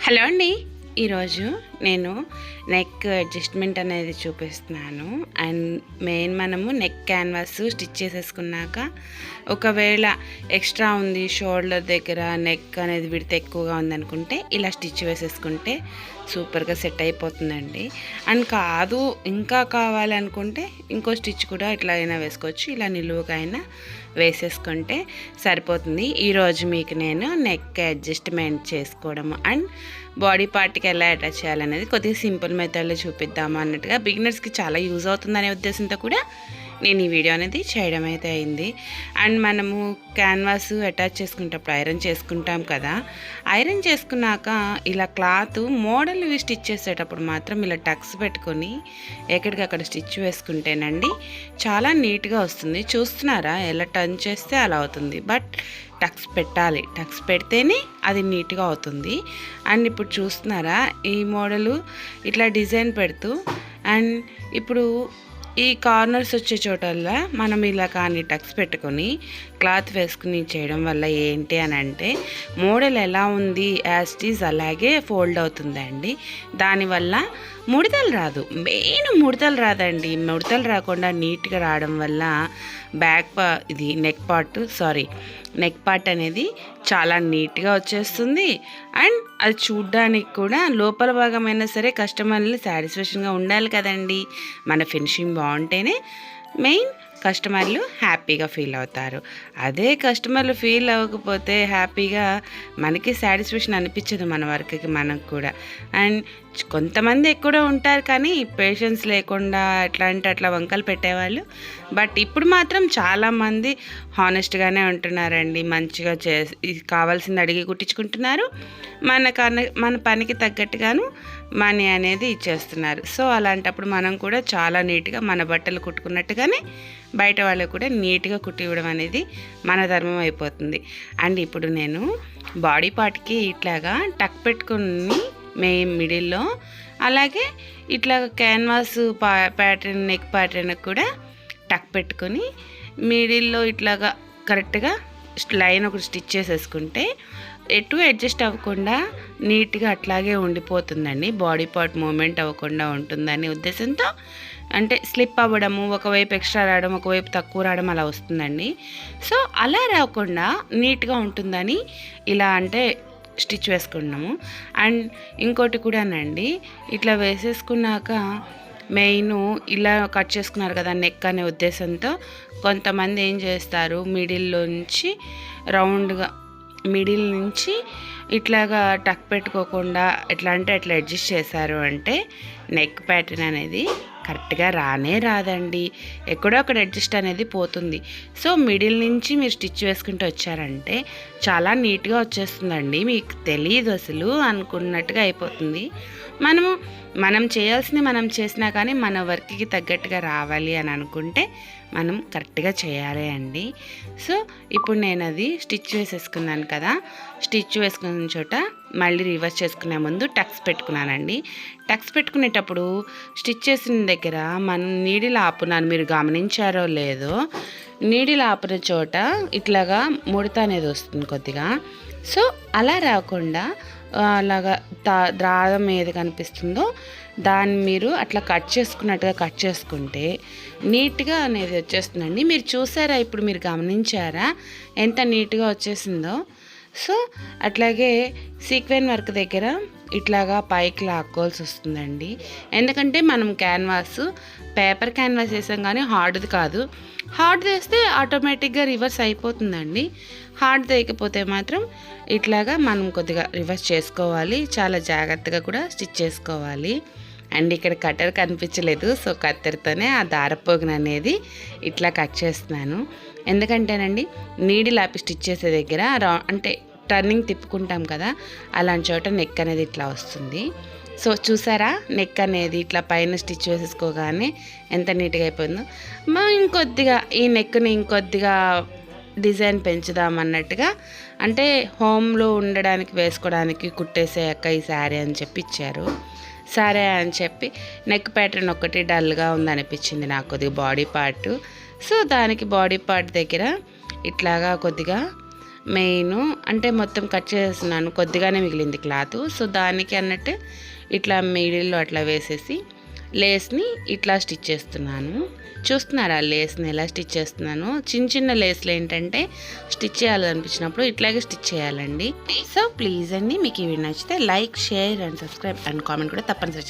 Hello అండి. ఈరోజు నేను నెక్ అడ్జస్ట్మెంట్ అనేది చూపిస్తున్నాను. అండ్ మనము నెక్ క్యాన్వాస్ స్టిచ్ చేసేసుకున్నాక ఒకవేళ ఎక్స్ట్రా ఉంది షోల్డర్ దగ్గర నెక్ అనేది విడత ఎక్కువగా ఉందనుకుంటే ఇలా స్టిచ్ వేసేసుకుంటే సూపర్గా సెట్ అయిపోతుందండి. అండ్ కాదు ఇంకా కావాలనుకుంటే ఇంకో స్టిచ్ కూడా ఇట్లా అయినా వేసుకోవచ్చు, ఇలా నిలువుగా అయినా వేసేసుకుంటే సరిపోతుంది. ఈరోజు మీకు నేను నెక్ అడ్జస్ట్మెంట్ చేసుకోవడము అండ్ బాడీ పార్ట్కి ఎలా అటాచ్ చేయాలనేది కొద్దిగా సింపుల్ మెథడ్లో చూపిద్దాము అన్నట్టుగా, బిగినర్స్కి చాలా యూజ్ అవుతుందనే ఉద్దేశంతో కూడా నేను ఈ వీడియో అనేది చేయడం అయితే అయింది. అండ్ మనము క్యాన్వాస్ అటాచ్ చేసుకునేటప్పుడు ఐరన్ చేసుకుంటాం కదా, ఐరన్ చేసుకున్నాక ఇలా క్లాత్ మోడల్ స్టిచ్ చేసేటప్పుడు మాత్రం ఇలా టక్స్ పెట్టుకొని ఎక్కడికక్కడ స్టిచ్ వేసుకుంటేనండి చాలా నీట్గా వస్తుంది. చూస్తున్నారా ఎలా టర్న్ చేస్తే అలా అవుతుంది, బట్ టక్స్ పెట్టాలి, టక్స్ పెడితేనే అది నీట్గా అవుతుంది. అండ్ ఇప్పుడు చూస్తున్నారా ఈ మోడలు ఇట్లా డిజైన్ పెడుతూ అండ్ ఇప్పుడు ఈ కార్నర్స్ వచ్చే చోటల్లా మనం ఇలా కానీ టక్స్ పెట్టుకొని క్లాత్ వేసుకుని చేయడం వల్ల ఏంటి అని అంటే మోడల్ ఎలా ఉంది యాజ్ ఇట్ ఈజ్ అలాగే ఫోల్డ్ అవుతుందండి. దానివల్ల ముడతలు రాదు, మెయిన్ ముడతలు రాదండి. ముడతలు రాకుండా నీట్గా రావడం వల్ల ఇది నెక్ పార్ట్ అనేది చాలా నీట్గా వచ్చేస్తుంది. అండ్ అది చూడ్డానికి కూడా లోపల భాగమైనా సరే కస్టమర్లు సాటిస్ఫాక్షన్గా ఉండాలి కదండి. మన ఫినిషింగ్ బాగుంటేనే మెయిన్ కస్టమర్లు హ్యాపీగా ఫీల్ అవుతారు. అదే కస్టమర్లు ఫీల్ అవ్వకపోతే హ్యాపీగా మనకి సాటిస్ఫాక్షన్ అనిపించదు మన వర్క్కి మనకు కూడా. అండ్ కొంతమంది ఎక్కువ ఉంటారు కానీ పేషెన్స్ లేకుండా ఎట్లా అంటే అట్లా వంకలు పెట్టేవాళ్ళు. బట్ ఇప్పుడు మాత్రం చాలామంది హానెస్ట్గానే ఉంటున్నారండి, మంచిగా కావాల్సింది అడిగి కుట్టించుకుంటున్నారు, మన పనికి తగ్గట్టుగాను మనీ అనేది ఇచ్చేస్తున్నారు. సో అలాంటప్పుడు మనం కూడా చాలా నీట్గా మన బట్టలు కుట్టుకున్నట్టుగానే బయట వాళ్ళకు కూడా నీట్గా కుట్టివ్వడం అనేది మన ధర్మం అయిపోతుంది. అండ్ ఇప్పుడు నేను బాడీ పార్ట్కి ఇట్లాగా టక్ పెట్టుకుని మిడిల్లో, అలాగే ఇట్లా క్యాన్వాస్ ప్యాటర్న్ నెక్ ప్యాటర్న్ కూడా టక్ పెట్టుకొని మిడిల్లో ఇట్లాగా కరెక్ట్గా లైన్ ఒకటి స్టిచ్ చేసేసుకుంటే ఎటు అడ్జస్ట్ అవ్వకుండా నీట్గా అట్లాగే ఉండిపోతుందండి. బాడీ పార్ట్ మూమెంట్ అవ్వకుండా ఉంటుందనే ఉద్దేశంతో, అంటే స్లిప్ అవ్వడము, ఒకవైపు ఎక్స్ట్రా రావడం ఒకవైపు తక్కువ రావడం అలా వస్తుందండి. సో అలా రాకుండా నీట్గా ఉంటుందని ఇలా అంటే స్టిచ్ వేసుకున్నాము. అండ్ ఇంకోటి కూడానండి, ఇట్లా వేసేసుకున్నాక మెయిన్ ఇలా కట్ చేసుకున్నారు కదా నెక్ అనే ఉద్దేశంతో కొంతమంది ఏం చేస్తారు, మిడిల్ నుంచి ఇట్లాగా టక్ పెట్టుకోకుండా ఎట్లా అంటే అట్లా అడ్జస్ట్ చేశారు అంటే నెక్ ప్యాటర్న్ అనేది కరెక్ట్గా రాదండి. ఎక్కడో అక్కడ అడ్జస్ట్ అనేది పోతుంది. సో మిడిల్ నుంచి మీరు స్టిచ్ వేసుకుంటూ వచ్చారంటే చాలా నీట్గా వచ్చేస్తుందండి. మీకు తెలియదు అసలు అనుకున్నట్టుగా అయిపోతుంది. మనం చేయాల్సింది మనం చేసినా కానీ మన వర్క్కి తగ్గట్టుగా రావాలి అని అనుకుంటే మనం కరెక్ట్గా చేయాలి అండి. సో ఇప్పుడు నేను అది స్టిచ్ వేసేసుకున్నాను కదా, స్టిచ్ వేసుకున్న చోట మళ్ళీ రివర్స్ చేసుకునే ముందు టక్స్ పెట్టుకున్నానండి. టక్స్ పెట్టుకునేటప్పుడు స్టిచ్ చేసిన దగ్గర మనం నీడిల్ ఆపున్నాను, మీరు గమనించారో లేదో, నీడిల్ ఆపిన చోట ఇట్లాగా ముడత అనేది వస్తుంది కొద్దిగా. సో అలా రాకుండా అలాగా దారం ఏది కనిపిస్తుందో దాన్ని మీరు అట్లా కట్ చేసుకుంటే నీట్గా అనేది వచ్చేస్తుందండి. మీరు చూసారా, ఇప్పుడు మీరు గమనించారా ఎంత నీట్గా వచ్చేసిందో. సో అట్లాగే సీక్వెన్ వర్క్ దగ్గర ఇట్లాగా పైకి లాక్కోవాల్సి వస్తుందండి. ఎందుకంటే మనం పేపర్ క్యాన్వాస్ వేసాం కానీ హార్డ్ది కాదు. హార్డ్ వేస్తే ఆటోమేటిక్గా రివర్స్ అయిపోతుందండి. హార్డ్ వేయకపోతే మాత్రం ఇట్లాగా మనం కొద్దిగా రివర్స్ చేసుకోవాలి, చాలా జాగ్రత్తగా కూడా స్టిచ్ చేసుకోవాలి. అండ్ ఇక్కడ కట్టర్ కనిపించలేదు, సో కత్తెరతోనే ఆ దారపోగును అనేది ఇట్లా కట్ చేస్తున్నాను. ఎందుకంటేనండి నీడిల్ ఆపి స్టిచ్ చేసే దగ్గర అంటే టర్నింగ్ తిప్పుకుంటాం కదా, అలాంటి చోట నెక్ అనేది ఇట్లా వస్తుంది. సో చూసారా నెక్ అనేది ఇట్లా పైన స్టిచ్ వేసేసుకోగానే ఎంత నీట్గా అయిపోయిందో. ఇంకొద్దిగా ఈ నెక్ని ఇంకొద్దిగా డిజైన్ పెంచుదామన్నట్టుగా, అంటే హోమ్లో ఉండడానికి వేసుకోవడానికి కుట్టేసే ఈ శారీ అని చెప్పి ఇచ్చారు. సరే అని చెప్పి నెక్ ప్యాటర్న్ ఒకటి డల్గా ఉందనిపించింది నాకు కొద్దిగా బాడీ పార్ట్. సో దానికి బాడీ పార్ట్ దగ్గర ఇట్లాగా కొద్దిగా మెయిన్ అంటే మొత్తం కట్ చేస్తున్నాను, కొద్దిగానే మిగిలింది క్లాత్. సో దానికి అన్నట్టు ఇట్లా మిడిల్లో అట్లా వేసేసి లేస్ని ఇట్లా స్టిచ్ చేస్తున్నాను. చూస్తున్నారా లేస్ని ఎలా స్టిచ్ చేస్తున్నాను? చిన్న చిన్న లేస్లు ఏంటంటే స్టిచ్ చేయాలనిపించినప్పుడు ఇట్లాగే స్టిచ్ చేయాలండి. సో ప్లీజ్ అండి, మీకు ఇవి నచ్చితే like, share and subscribe and comment కూడా తప్పనిసరి